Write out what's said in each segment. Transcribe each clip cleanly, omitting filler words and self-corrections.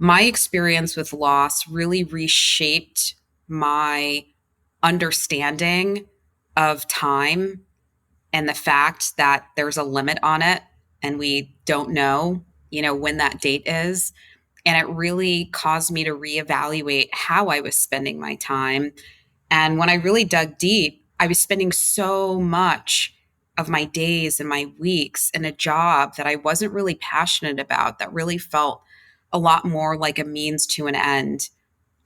My experience with loss really reshaped my understanding of time and the fact that there's a limit on it and we don't know, when that date is. And it really caused me to reevaluate how I was spending my time. And when I really dug deep, I was spending so much of my days and my weeks in a job that I wasn't really passionate about, that really felt a lot more like a means to an end.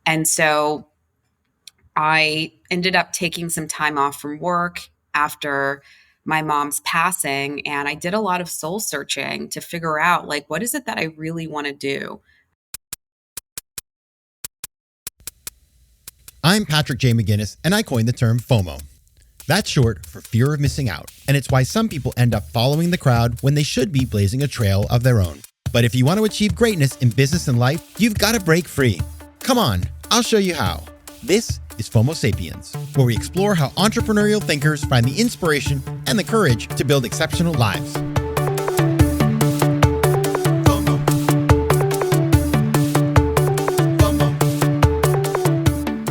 And so I ended up taking some time off from work after my mom's passing. And I did a lot of soul searching to figure out, like, what is it that I really want to do? I'm Patrick J. McGinnis, and I coined the term FOMO. That's short for fear of missing out, and it's why some people end up following the crowd when they should be blazing a trail of their own. But if you want to achieve greatness in business and life, you've got to break free. Come on, I'll show you how. This is FOMO Sapiens, where we explore how entrepreneurial thinkers find the inspiration and the courage to build exceptional lives.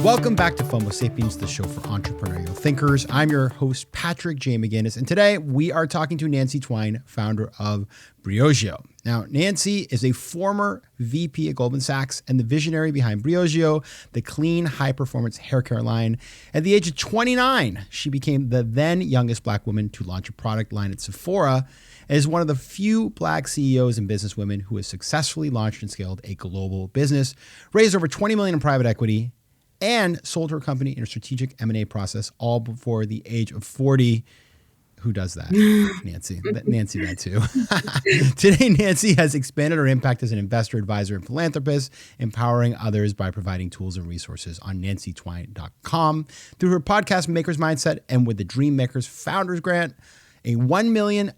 Welcome back to FOMO Sapiens, the show for entrepreneurial thinkers. I'm your host, Patrick J. McGinnis, and today we are talking to Nancy Twine, founder of Briogeo. Now, Nancy is a former VP at Goldman Sachs and the visionary behind Briogeo, the clean, high-performance hair care line. At the age of 29, she became the then youngest Black woman to launch a product line at Sephora, and is one of the few Black CEOs and businesswomen who has successfully launched and scaled a global business, raised over $20 million in private equity, and sold her company in a strategic M&A process all before the age of 40. Who does that? Nancy. Nancy, that too. Today, Nancy has expanded her impact as an investor, advisor, and philanthropist, empowering others by providing tools and resources on nancytwine.com through her podcast, Maker's Mindset, and with the DreamMakers Founders Grant, a $1 million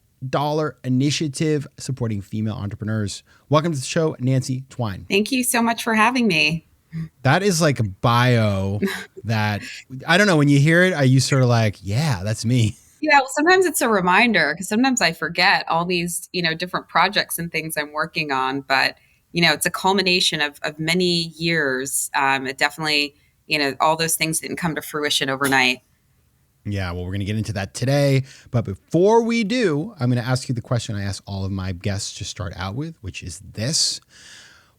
initiative supporting female entrepreneurs. Welcome to the show, Nancy Twine. Thank you so much for having me. That is like a bio that, I don't know, when you hear it, are you sort of like, yeah, that's me? Yeah, well, sometimes it's a reminder because sometimes I forget all these, different projects and things I'm working on. But, it's a culmination of many years. It definitely, all those things didn't come to fruition overnight. Yeah, well, we're going to get into that today. But before we do, I'm going to ask you the question I ask all of my guests to start out with, which is this.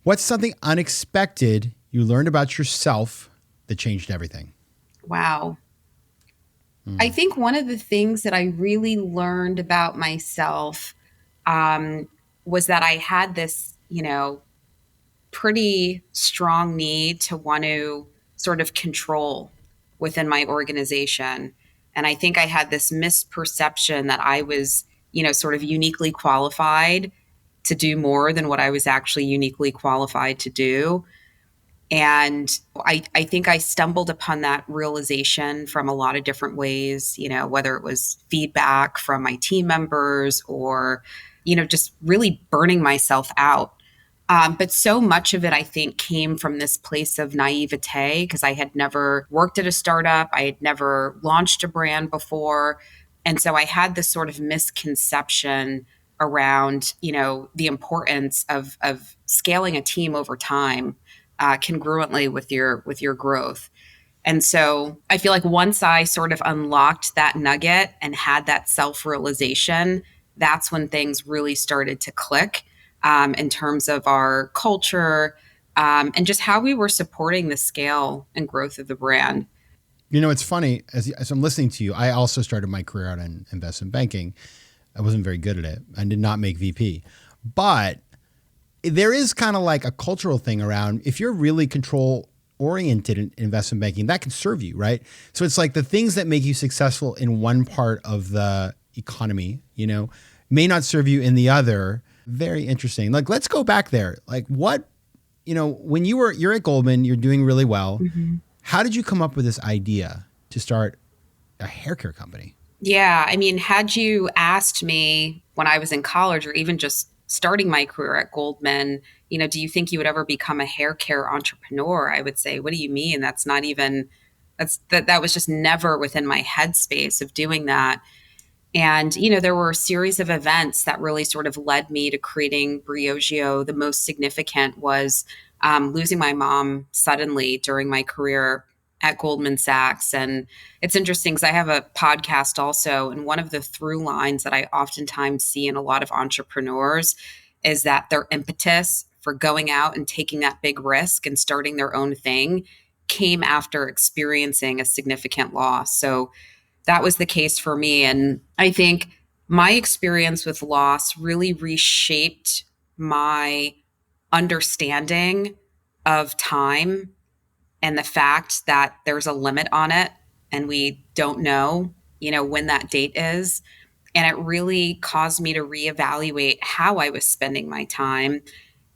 What's something unexpected you learned about yourself that changed everything? Wow. I think one of the things that I really learned about myself was that I had this, pretty strong need to want to sort of control within my organization. And I think I had this misperception that I was, sort of uniquely qualified to do more than what I was actually uniquely qualified to do. And I think I stumbled upon that realization from a lot of different ways, whether it was feedback from my team members or, just really burning myself out. But so much of it, I think, came from this place of naivete because I had never worked at a startup. I had never launched a brand before. And so I had this sort of misconception around, the importance of scaling a team over time congruently with your growth. And so I feel like once I sort of unlocked that nugget and had that self-realization, that's when things really started to click in terms of our culture and just how we were supporting the scale and growth of the brand. It's funny, as I'm listening to you, I also started my career out in investment banking. I wasn't very good at it. I did not make VP. But there is kind of like a cultural thing around if you're really control oriented in investment banking, that can serve you, right? So it's like the things that make you successful in one part of the economy, may not serve you in the other. Very interesting. Like, let's go back there. Like what, when you're at Goldman, you're doing really well. Mm-hmm. How did you come up with this idea to start a hair care company? Yeah. I mean, had you asked me when I was in college or even just starting my career at Goldman, do you think you would ever become a hair care entrepreneur? I would say, what do you mean? That was just never within my headspace of doing that. And, there were a series of events that really sort of led me to creating Briogeo. The most significant was losing my mom suddenly during my career at Goldman Sachs. And it's interesting because I have a podcast also. And one of the through lines that I oftentimes see in a lot of entrepreneurs is that their impetus for going out and taking that big risk and starting their own thing came after experiencing a significant loss. So that was the case for me. And I think my experience with loss really reshaped my understanding of time and the fact that there's a limit on it and we don't know, when that date is. And it really caused me to reevaluate how I was spending my time.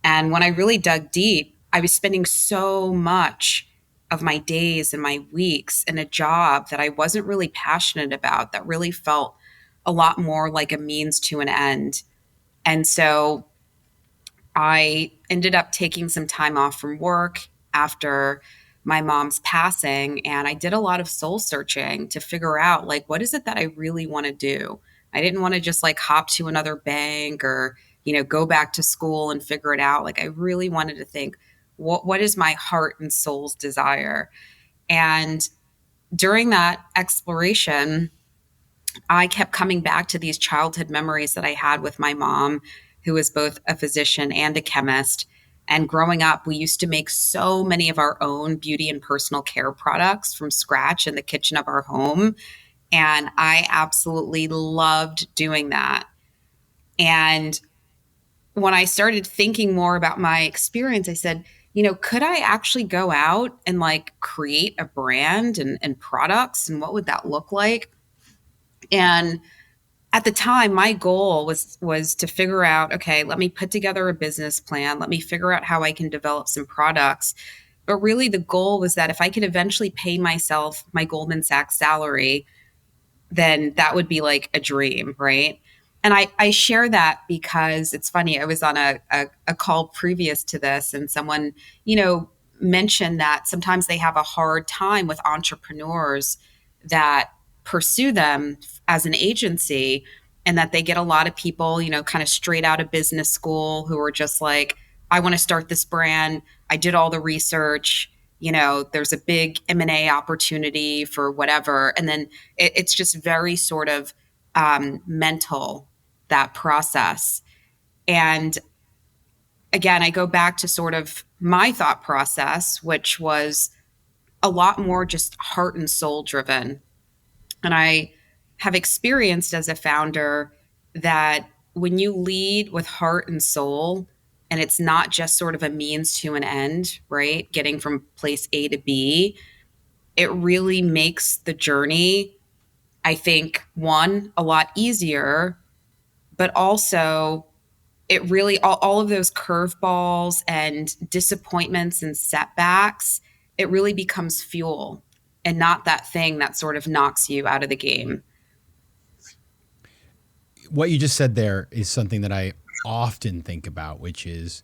And when I really dug deep, I was spending so much of my days and my weeks in a job that I wasn't really passionate about, that really felt a lot more like a means to an end. And so I ended up taking some time off from work after my mom's passing, and I did a lot of soul searching to figure out, like, what is it that I really want to do? I didn't want to just like hop to another bank or, go back to school and figure it out. Like, I really wanted to think, what is my heart and soul's desire? And during that exploration, I kept coming back to these childhood memories that I had with my mom, who was both a physician and a chemist. And growing up, we used to make so many of our own beauty and personal care products from scratch in the kitchen of our home. And I absolutely loved doing that. And when I started thinking more about my experience, I said, could I actually go out and like create a brand and products? And what would that look like? And at the time, my goal was to figure out, okay, let me put together a business plan. Let me figure out how I can develop some products. But really the goal was that if I could eventually pay myself my Goldman Sachs salary, then that would be like a dream, right? And I share that because it's funny. I was on a call previous to this, and someone, mentioned that sometimes they have a hard time with entrepreneurs that pursue them as an agency, and that they get a lot of people, kind of straight out of business school who are just like, I want to start this brand. I did all the research. There's a big M&A opportunity for whatever. And then it's just very sort of mental, that process. And again, I go back to sort of my thought process, which was a lot more just heart and soul driven. And I have experienced as a founder that when you lead with heart and soul, and it's not just sort of a means to an end, right? Getting from place A to B, it really makes the journey, I think, one, a lot easier, but also it really, all of those curveballs and disappointments and setbacks, it really becomes fuel and not that thing that sort of knocks you out of the game. What you just said there is something that I often think about, which is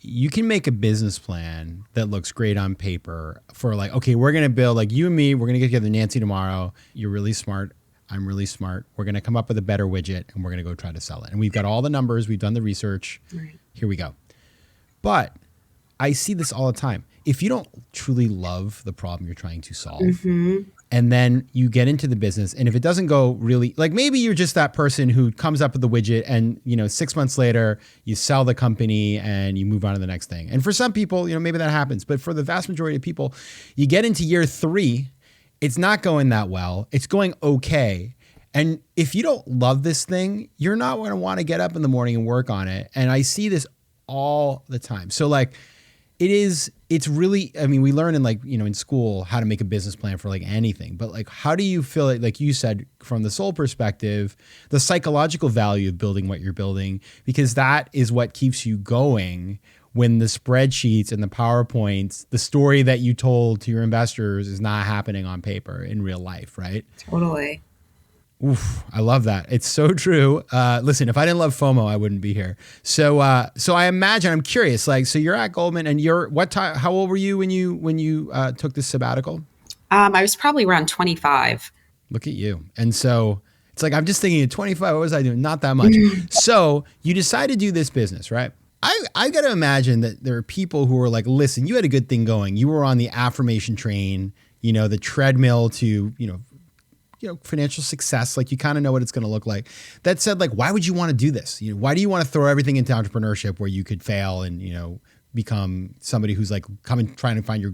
you can make a business plan that looks great on paper for like, okay, we're going to build, like you and me, we're going to get together, Nancy, tomorrow. You're really smart. I'm really smart. We're going to come up with a better widget and we're going to go try to sell it. And we've got all the numbers. We've done the research. Right. Here we go. But I see this all the time. If you don't truly love the problem you're trying to solve, and then you get into the business, and if it doesn't go really, like maybe you're just that person who comes up with the widget and, 6 months later you sell the company and you move on to the next thing. And for some people, maybe that happens. But for the vast majority of people, you get into year 3, it's not going that well. It's going okay. And if you don't love this thing, you're not going to want to get up in the morning and work on it. And I see this all the time. So like, it's really, I mean, we learn in in school how to make a business plan for like anything, but like, how do you feel like you said, from the soul perspective, the psychological value of building what you're building, because that is what keeps you going when the spreadsheets and the PowerPoints, the story that you told to your investors is not happening on paper in real life, right? Totally. Oof, I love that. It's so true. Listen, if I didn't love FOMO, I wouldn't be here. So I imagine, I'm curious, like, so you're at Goldman and how old were you when you took this sabbatical? I was probably around 25. Look at you. And so it's like, I'm just thinking at 25, what was I doing? Not that much. So you decide to do this business, right? I got to imagine that there are people who are like, listen, you had a good thing going. You were on the affirmation train, the treadmill to, financial success. Like you kind of know what it's going to look like. That said, like, why would you want to do this? Why do you want to throw everything into entrepreneurship where you could fail and, become somebody who's like trying to find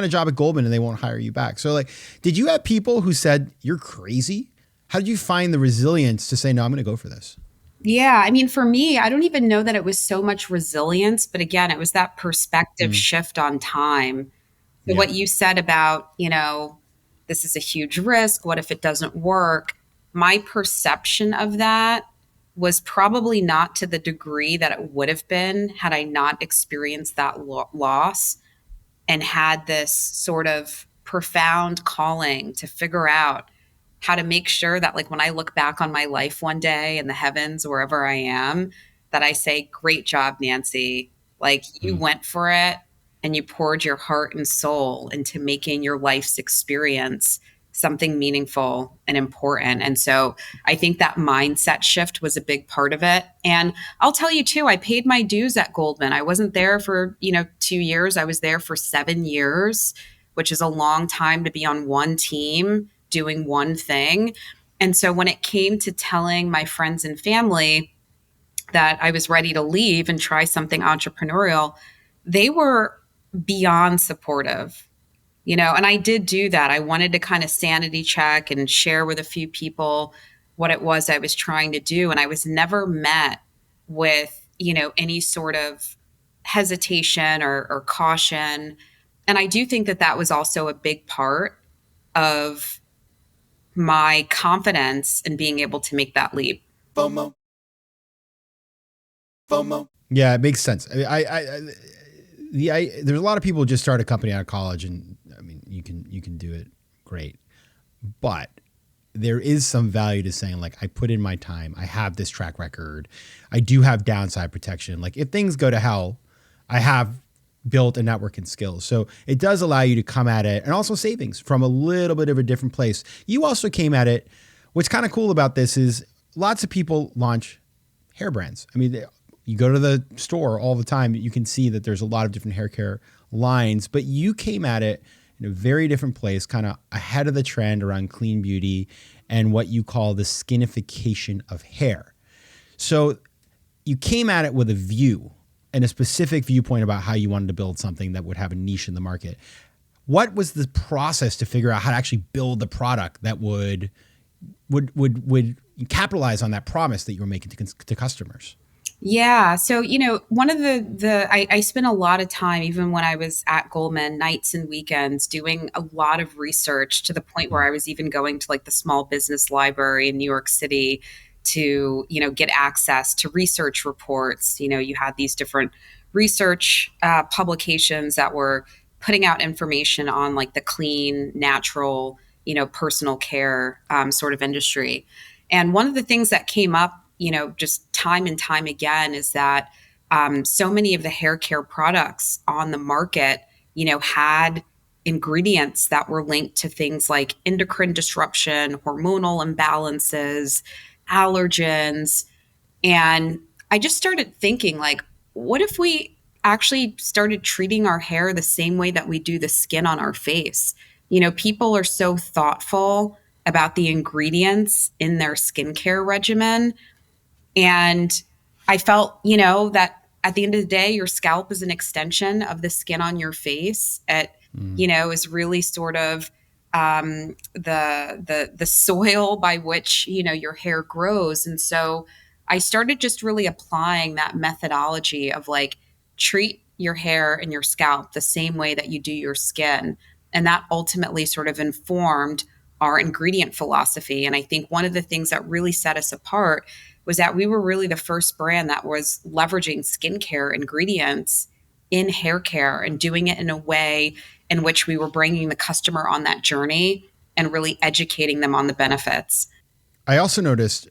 a job at Goldman and they won't hire you back. So like, did you have people who said you're crazy? How did you find the resilience to say, no, I'm going to go for this? Yeah. I mean, for me, I don't even know that it was so much resilience, but again, it was that perspective shift on time. So Yeah. what you said about, this is a huge risk. What if it doesn't work? My perception of that was probably not to the degree that it would have been had I not experienced that loss and had this sort of profound calling to figure out how to make sure that, like, when I look back on my life one day in the heavens, wherever I am, that I say, great job, Nancy. Like, you went for it and you poured your heart and soul into making your life's experience something meaningful and important. And so I think that mindset shift was a big part of it. And I'll tell you too, I paid my dues at Goldman. I wasn't there for, 2 years. I was there for 7 years, which is a long time to be on one team doing one thing. And so when it came to telling my friends and family that I was ready to leave and try something entrepreneurial, they were beyond supportive. And I did do that. I wanted to kind of sanity check and share with a few people what it was I was trying to do. And I was never met with, any sort of hesitation or caution. And I do think that that was also a big part of my confidence in being able to make that leap. FOMO. Yeah, it makes sense. There's a lot of people who just start a company out of college, and I mean, you can do it great, but there is some value to saying, like, I put in my time, I have this track record, I do have downside protection. Like, if things go to hell, I have built a network and skills. So it does allow you to come at it, and also savings from a little bit of a different place. You also came at it. What's kind of cool about this is lots of people launch hair brands. I mean, you go to the store all the time, you can see that there's a lot of different hair care lines, but you came at it in a very different place, kind of ahead of the trend around clean beauty and what you call the skinification of hair. So you came at it with a view and a specific viewpoint about how you wanted to build something that would have a niche in the market. What was the process to figure out how to actually build the product that would capitalize on that promise that you were making to customers? Yeah. So, one of I spent a lot of time, even when I was at Goldman, nights and weekends, doing a lot of research to the point where I was even going to like the small business library in New York City to, get access to research reports. You had these different research publications that were putting out information on like the clean, natural, personal care sort of industry. And one of the things that came up, just time and time again, is that so many of the hair care products on the market, had ingredients that were linked to things like endocrine disruption, hormonal imbalances, allergens. And I just started thinking, like, what if we actually started treating our hair the same way that we do the skin on our face? People are so thoughtful about the ingredients in their skincare regimen. And I felt, that at the end of the day, your scalp is an extension of the skin on your face. It, is really sort of the soil by which, your hair grows. And so I started just really applying that methodology of like, treat your hair and your scalp the same way that you do your skin. And that ultimately sort of informed our ingredient philosophy. And I think one of the things that really set us apart was that we were really the first brand that was leveraging skincare ingredients in hair care and doing it in a way in which we were bringing the customer on that journey and really educating them on the benefits. I also noticed,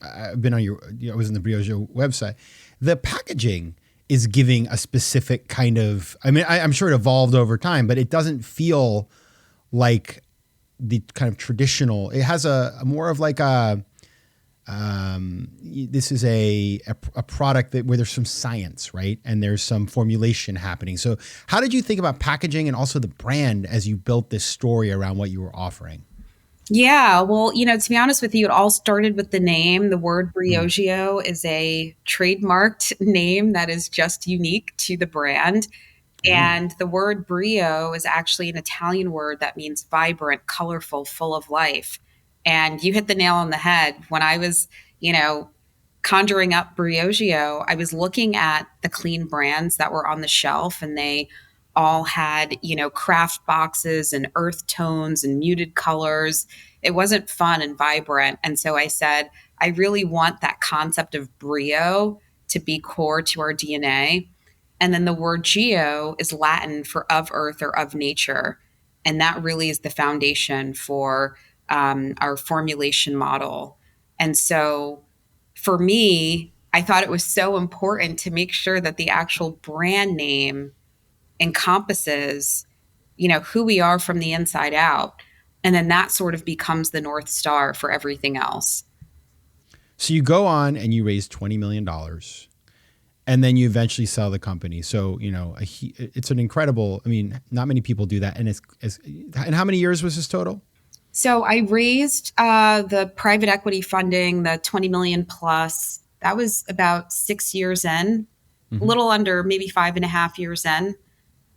I've been on I was in the Briogeo website, the packaging is giving a specific kind of, I mean, I'm sure it evolved over time, but it doesn't feel like the kind of traditional, it has a more of like a this is a product where there's some science, right? And there's some formulation happening. So how did you think about packaging and also the brand as you built this story around what you were offering? Yeah, well, to be honest with you, it all started with the name. The word Mm. Briogeo is a trademarked name that is just unique to the brand. Ooh. And the word brio is actually an Italian word that means vibrant, colorful, full of life. And you hit the nail on the head. When I was, you know, conjuring up Briogeo, I was looking at the clean brands that were on the shelf, and they all had, craft boxes and earth tones and muted colors. It wasn't fun and vibrant. And so I said, I really want that concept of brio to be core to our DNA. And then the word geo is Latin for of earth or of nature. And that really is the foundation for our formulation model. And so for me, I thought it was so important to make sure that the actual brand name encompasses, who we are from the inside out. And then that sort of becomes the North Star for everything else. So you go on and you raise $20 million and then you eventually sell the company. So, it's an incredible, not many people do that. And and how many years was this total? So I raised the private equity funding, the 20 million plus. That was about 6 years in, a little under maybe 5.5 years in,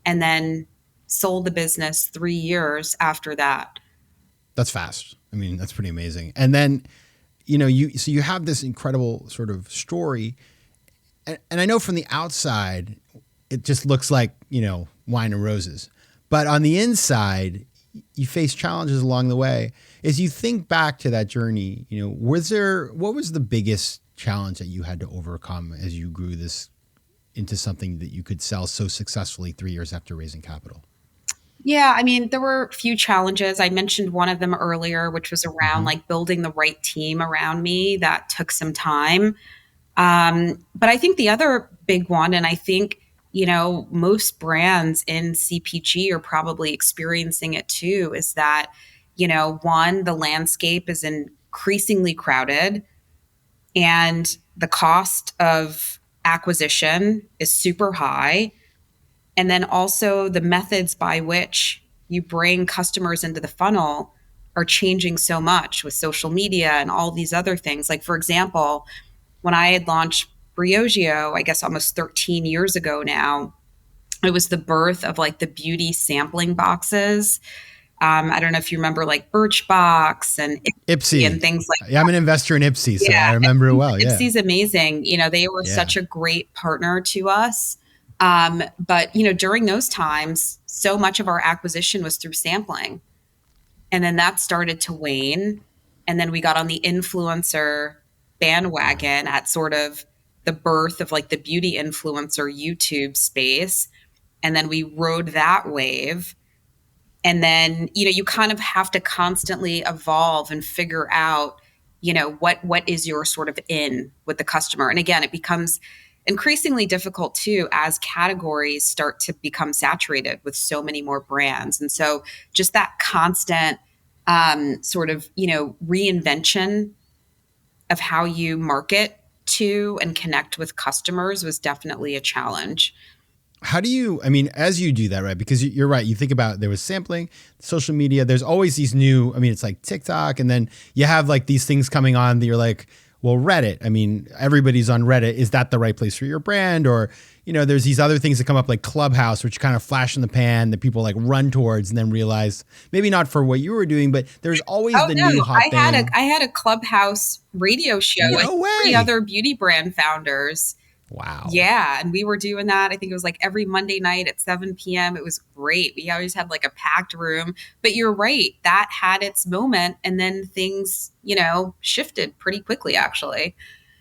and then sold the business 3 years after that. That's fast. That's pretty amazing. And then, so you have this incredible sort of story. And I know from the outside, it just looks like, wine and roses. But on the inside, you face challenges along the way. As you think back to that journey, what was the biggest challenge that you had to overcome as you grew this into something that you could sell so successfully 3 years after raising capital? Yeah, there were a few challenges. I mentioned one of them earlier, which was around Mm-hmm. like building the right team around me. That took some time. But I think the other big one, and I think, most brands in CPG are probably experiencing it too, is that, one, the landscape is increasingly crowded and the cost of acquisition is super high. And then also the methods by which you bring customers into the funnel are changing so much with social media and all these other things. Like, for example, when I had launched Briogeo, I guess almost 13 years ago now, it was the birth of like the beauty sampling boxes. I don't know if you remember like Birchbox and Ipsy and Ipsy. things like Yeah, I'm an investor in Ipsy, so yeah. I remember it well. Yeah. Ipsy's amazing. They were Yeah. such a great partner to us. But during those times, so much of our acquisition was through sampling. And then that started to wane. And then we got on the influencer bandwagon at sort of the birth of like the beauty influencer YouTube space. And then we rode that wave. And then, you kind of have to constantly evolve and figure out, what is your sort of in with the customer. And again, it becomes increasingly difficult too as categories start to become saturated with so many more brands. And so just that constant sort of, reinvention of how you market to and connect with customers was definitely a challenge. How do you, as you do that, right? Because you're right. You think about there was sampling, social media. There's always these new, it's like TikTok. And then you have like these things coming on that you're like, well, Reddit. Everybody's on Reddit. Is that the right place for your brand? Or, there's these other things that come up like Clubhouse, which kind of flash in the pan that people like run towards and then realize maybe not for what you were doing, but there's always the new hot thing. I had a Clubhouse radio show No with way. 3 other beauty brand founders. Wow. Yeah. And we were doing that. I think it was like every Monday night at 7 p.m. It was great. We always had like a packed room. But you're right. That had its moment. And then things, shifted pretty quickly, actually.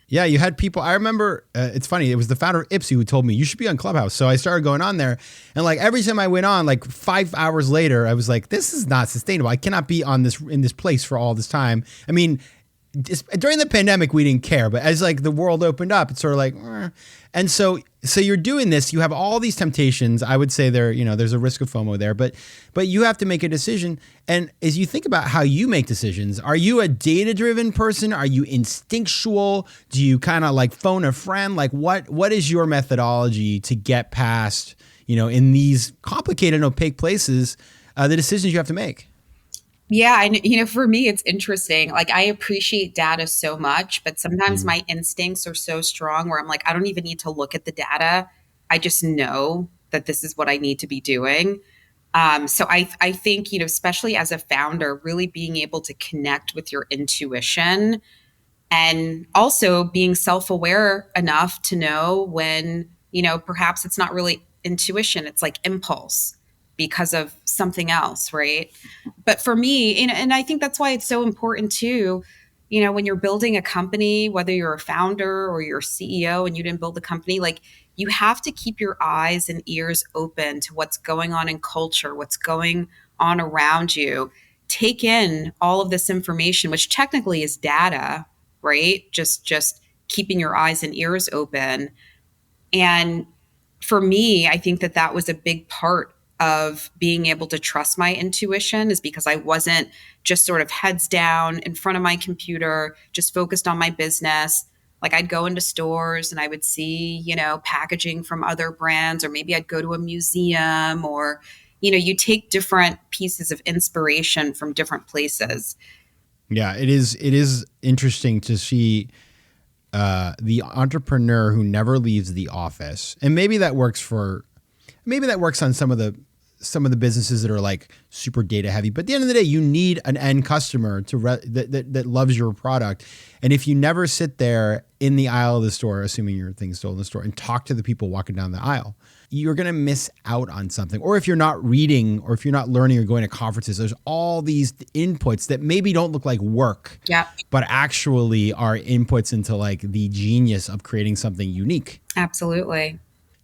Yeah, you had people. I remember, it's funny, it was the founder of Ipsy who told me, you should be on Clubhouse. So I started going on there. And like every time I went on, like 5 hours later, I was like, this is not sustainable. I cannot be on this in this place for all this time. during the pandemic, we didn't care, but as like the world opened up, it's sort of like, and so you're doing this. You have all these temptations. I would say there's a risk of FOMO there, but you have to make a decision. And as you think about how you make decisions, are you a data-driven person? Are you instinctual? Do you kind of like phone a friend? Like what is your methodology to get past, in these complicated and opaque places, the decisions you have to make? Yeah, and for me, it's interesting. Like, I appreciate data so much, but sometimes Mm. my instincts are so strong where I'm like, I don't even need to look at the data. I just know that this is what I need to be doing. So I think, especially as a founder, really being able to connect with your intuition and also being self-aware enough to know when, perhaps it's not really intuition, it's like impulse because of something else, right? But for me, and I think that's why it's so important too, when you're building a company, whether you're a founder or you're a CEO and you didn't build the company, like, you have to keep your eyes and ears open to what's going on in culture, what's going on around you. Take in all of this information, which technically is data, right? Just keeping your eyes and ears open. And for me, I think that was a big part of being able to trust my intuition, is because I wasn't just sort of heads down in front of my computer, just focused on my business. Like, I'd go into stores and I would see, packaging from other brands, or maybe I'd go to a museum, or, you take different pieces of inspiration from different places. Yeah, it is interesting to see the entrepreneur who never leaves the office, and maybe that works on some of the businesses that are like super data heavy. But at the end of the day, you need an end customer that loves your product. And if you never sit there in the aisle of the store, assuming your thing's still in the store, and talk to the people walking down the aisle, you're going to miss out on something. Or if you're not reading, or if you're not learning or going to conferences, there's all these inputs that maybe don't look like work, Yeah, but actually are inputs into like the genius of creating something unique. absolutely.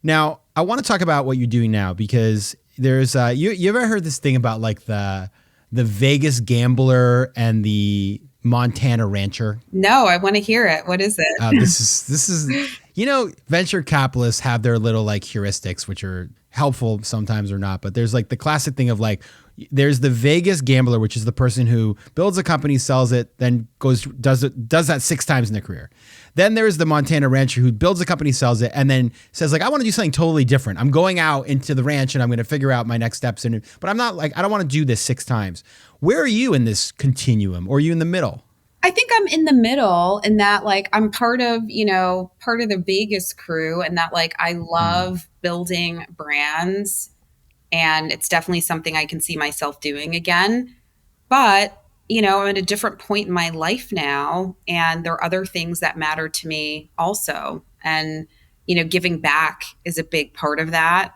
Now, I want to talk about what you're doing now, because there's you ever heard this thing about like the Vegas gambler and the Montana rancher? No, I want to hear it. What is it? This is venture capitalists have their little like heuristics, which are helpful sometimes or not. But there's like the classic thing of like, there's the Vegas gambler, which is the person who builds a company, sells it, then does that 6 times in their career. Then there's the Montana rancher who builds a company, sells it, and then says like, I want to do something totally different. I'm going out into the ranch and I'm going to figure out my next steps. But I'm not like, I don't want to do this 6 times. Where are you in this continuum? Or are you in the middle? I think I'm in the middle, in that, like, I'm part of the Vegas crew, and that, like, I Mm. love building brands, and it's definitely something I can see myself doing again. But, I'm at a different point in my life now, and there are other things that matter to me also. And, giving back is a big part of that.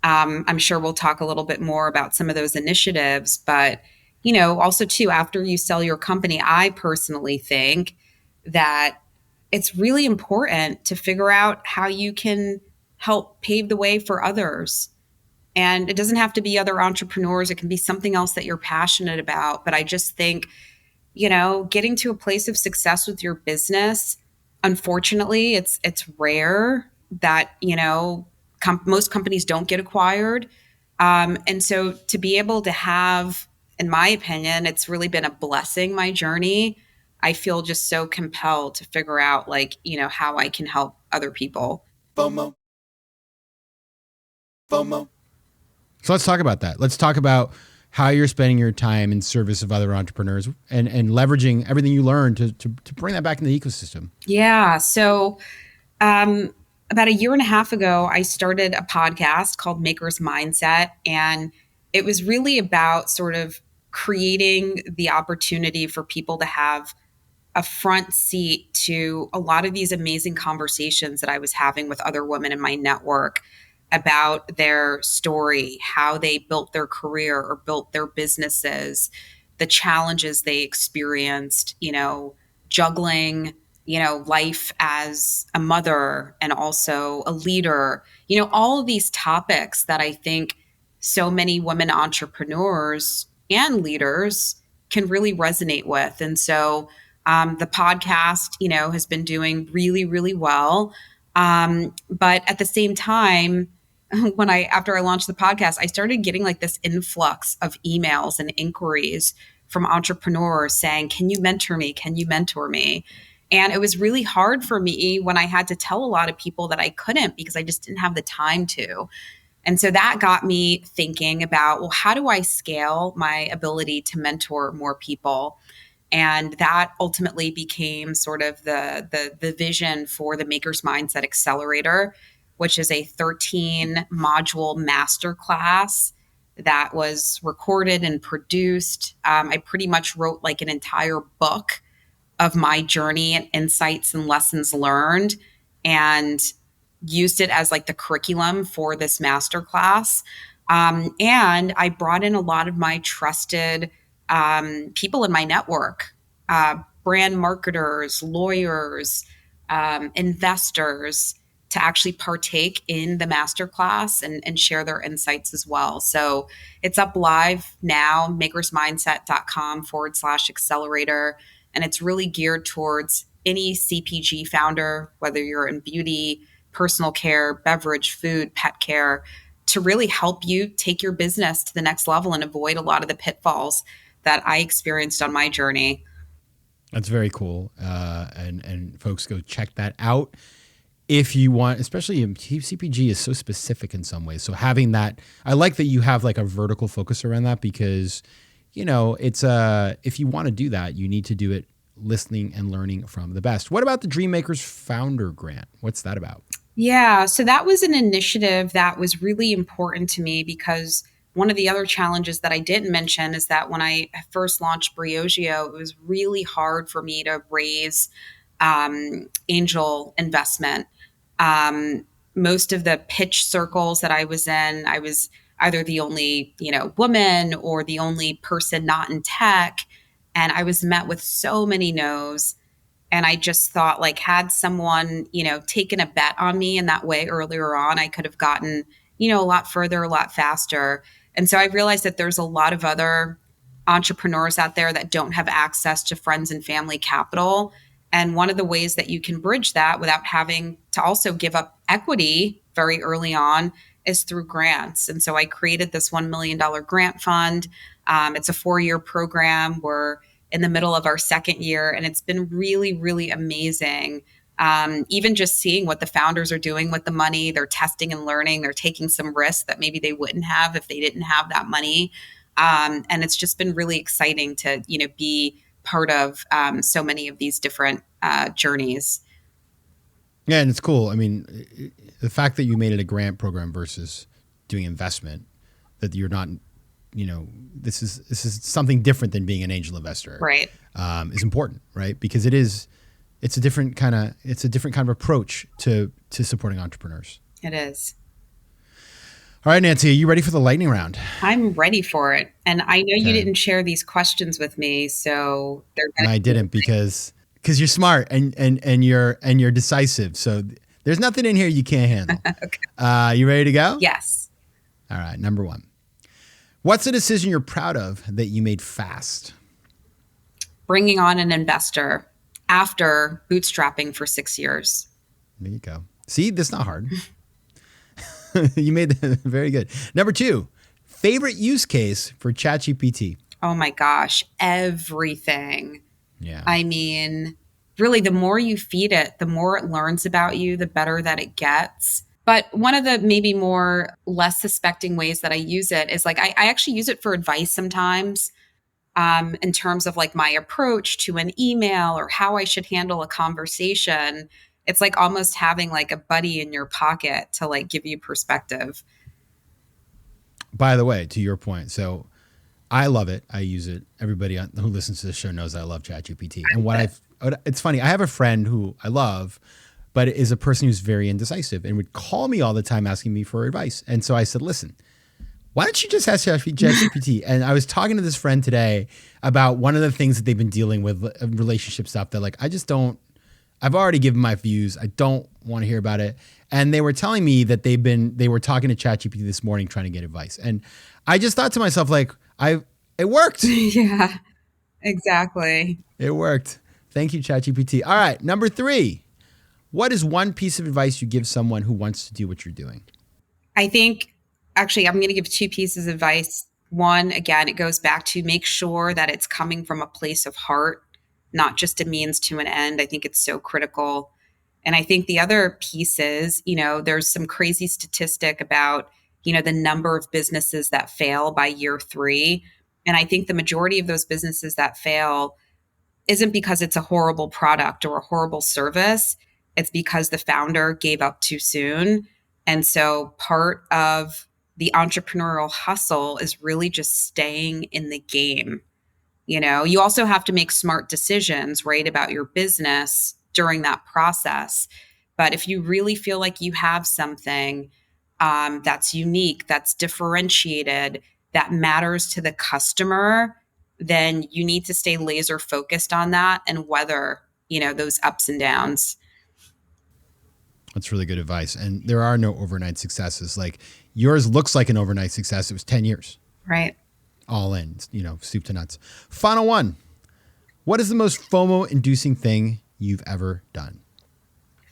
I'm sure we'll talk a little bit more about some of those initiatives, but, also too, after you sell your company, I personally think that it's really important to figure out how you can help pave the way for others. And it doesn't have to be other entrepreneurs. It can be something else that you're passionate about. But I just think, getting to a place of success with your business, unfortunately, it's rare that, most companies don't get acquired. And so to be able to have, in my opinion, it's really been a blessing, my journey. I feel just so compelled to figure out, like, how I can help other people. FOMO. FOMO. So let's talk about that. Let's talk about how you're spending your time in service of other entrepreneurs, and leveraging everything you learned to bring that back into the ecosystem. Yeah. So, about a year and a half ago, I started a podcast called Maker's Mindset. And it was really about sort of creating the opportunity for people to have a front seat to a lot of these amazing conversations that I was having with other women in my network about their story, how they built their career or built their businesses, the challenges they experienced, juggling, life as a mother and also a leader, all of these topics that I think so many women entrepreneurs and leaders can really resonate with. And so The podcast, has been doing really, really well. But at the same time, after I launched the podcast, I started getting like this influx of emails and inquiries from entrepreneurs saying, "Can you mentor me? Can you mentor me?" And it was really hard for me when I had to tell a lot of people that I couldn't because I just didn't have the time to. And so that got me thinking about, well, how do I scale my ability to mentor more people? And that ultimately became sort of the vision for the Maker's Mindset Accelerator, which is a 13 module masterclass that was recorded and produced. I pretty much wrote like an entire book of my journey and insights and lessons learned, and used it as like the curriculum for this masterclass. And I brought in a lot of my trusted people in my network, brand marketers, lawyers, investors, to actually partake in the masterclass and share their insights as well. So it's up live now, makersmindset.com/accelerator. And it's really geared towards any CPG founder, whether you're in beauty, personal care, beverage, food, pet care, to really help you take your business to the next level and avoid a lot of the pitfalls that I experienced on my journey. That's very cool. And folks, go check that out if you want, especially CPG is so specific in some ways. So having that, I like that you have like a vertical focus around that because, it's if you want to do that, you need to do it listening and learning from the best. What about the DreamMakers Founder Grant? What's that about? Yeah, so that was an initiative that was really important to me because one of the other challenges that I didn't mention is that when I first launched Briogeo, it was really hard for me to raise angel investment. Most of the pitch circles that I was in, I was either the only, woman or the only person not in tech. And I was met with so many no's. And I just thought, like, had someone, taken a bet on me in that way earlier on, I could have gotten, a lot further, a lot faster. And so I realized that there's a lot of other entrepreneurs out there that don't have access to friends and family capital. And one of the ways that you can bridge that without having to also give up equity very early on is through grants. And so I created this $1 million grant fund. It's a 4-year program. We're in the middle of our second year, and it's been really, really amazing. Even just seeing what the founders are doing with the money, they're testing and learning, they're taking some risks that maybe they wouldn't have if they didn't have that money. And it's just been really exciting to, be part of so many of these different journeys. Yeah, and it's cool. I mean, the fact that you made it a grant program versus doing investment, that you're not, this is something different than being an angel investor, right? Is important, right? Because it's a different kind of approach to supporting entrepreneurs. It is. All right, Nancy, are you ready for the lightning round? I'm ready for it. And I know you didn't share these questions with me, so they're and I didn't because you're smart and you're decisive. So there's nothing in here you can't handle. Okay. You ready to go? Yes. All right, number 1. What's a decision you're proud of that you made fast? Bringing on an investor after bootstrapping for 6 years. There you go. See, that's not hard. You made that very good. Number 2, favorite use case for ChatGPT? Oh my gosh, everything. Yeah. I mean, really, the more you feed it, the more it learns about you, the better that it gets. But one of the maybe more less suspecting ways that I use it is like, I actually use it for advice sometimes, in terms of like my approach to an email or how I should handle a conversation. It's like almost having like a buddy in your pocket to like give you perspective. By the way, to your point, so I love it. I use it. Everybody who listens to this show knows I love ChatGPT. And it's funny. I have a friend who I love, but is a person who's very indecisive and would call me all the time asking me for advice. And so I said, listen, why don't you just ask ChatGPT? And I was talking to this friend today about one of the things that they've been dealing with, relationship stuff that like, I've already given my views. I don't want to hear about it. And they were telling me that they were talking to ChatGPT this morning trying to get advice. And I just thought to myself, like, it worked. Yeah, exactly. It worked. Thank you, ChatGPT. All right, number 3. What is one piece of advice you give someone who wants to do what you're doing? I think, actually, I'm going to give 2 pieces of advice. One, again, it goes back to make sure that it's coming from a place of heart, not just a means to an end. I think it's so critical. And I think the other piece is, there's some crazy statistic about, the number of businesses that fail by year 3. And I think the majority of those businesses that fail isn't because it's a horrible product or a horrible service. It's because the founder gave up too soon. And so part of the entrepreneurial hustle is really just staying in the game. You also have to make smart decisions, right, about your business during that process. But if you really feel like you have something that's unique, that's differentiated, that matters to the customer, then you need to stay laser focused on that and weather, those ups and downs. That's really good advice. And there are no overnight successes. Like yours looks like an overnight success. It was 10 years. Right. All in, soup to nuts. Final one. What is the most FOMO inducing thing you've ever done?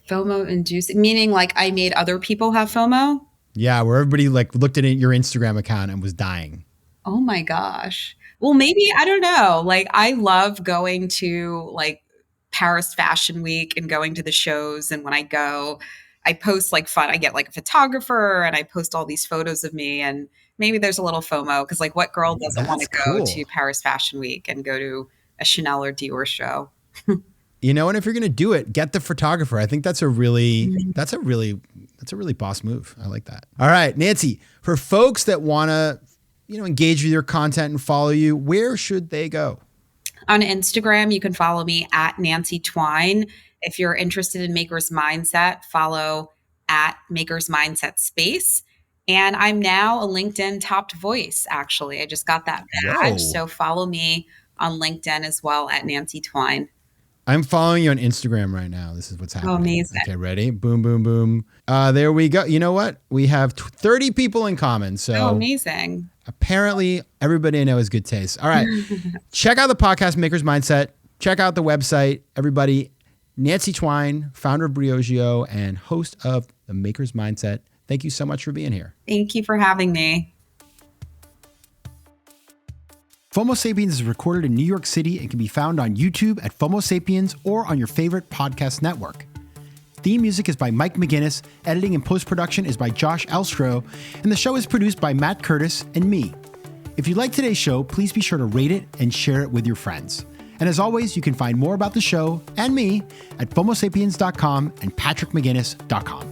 FOMO inducing, meaning like I made other people have FOMO? Yeah, where everybody like looked at your Instagram account and was dying. Oh my gosh. Well, maybe, I don't know. Like I love going to like Paris Fashion Week and going to the shows. And when I go, I post like fun. I get like a photographer and I post all these photos of me. And maybe there's a little FOMO because like what girl doesn't want to go to Paris Fashion Week and go to a Chanel or Dior show? And if you're going to do it, get the photographer. I think that's a really boss move. I like that. All right, Nancy, for folks that want to, engage with your content and follow you, where should they go? On Instagram, you can follow me at Nancy Twine. If you're interested in Maker's Mindset, follow at Maker's Mindset Space. And I'm now a LinkedIn topped voice, actually. I just got that badge. Whoa. So follow me on LinkedIn as well at Nancy Twine. I'm following you on Instagram right now. This is what's happening. Oh, amazing. Okay, ready? Boom, boom, boom. There we go. You know what? We have 30 people in common. So amazing. Apparently, everybody I know has good taste. All right. Check out the podcast, Maker's Mindset. Check out the website, everybody. Nancy Twine, founder of Briogeo and host of the Maker's Mindset. Thank you so much for being here. Thank you for having me. FOMO Sapiens is recorded in New York City and can be found on YouTube at FOMO Sapiens or on your favorite podcast network. Theme music is by Mike McGinnis, editing and post-production is by Josh Elstro, and the show is produced by Matt Curtis and me. If you like today's show, please be sure to rate it and share it with your friends. And as always, you can find more about the show and me at FOMOSapiens.com and PatrickMcGinnis.com.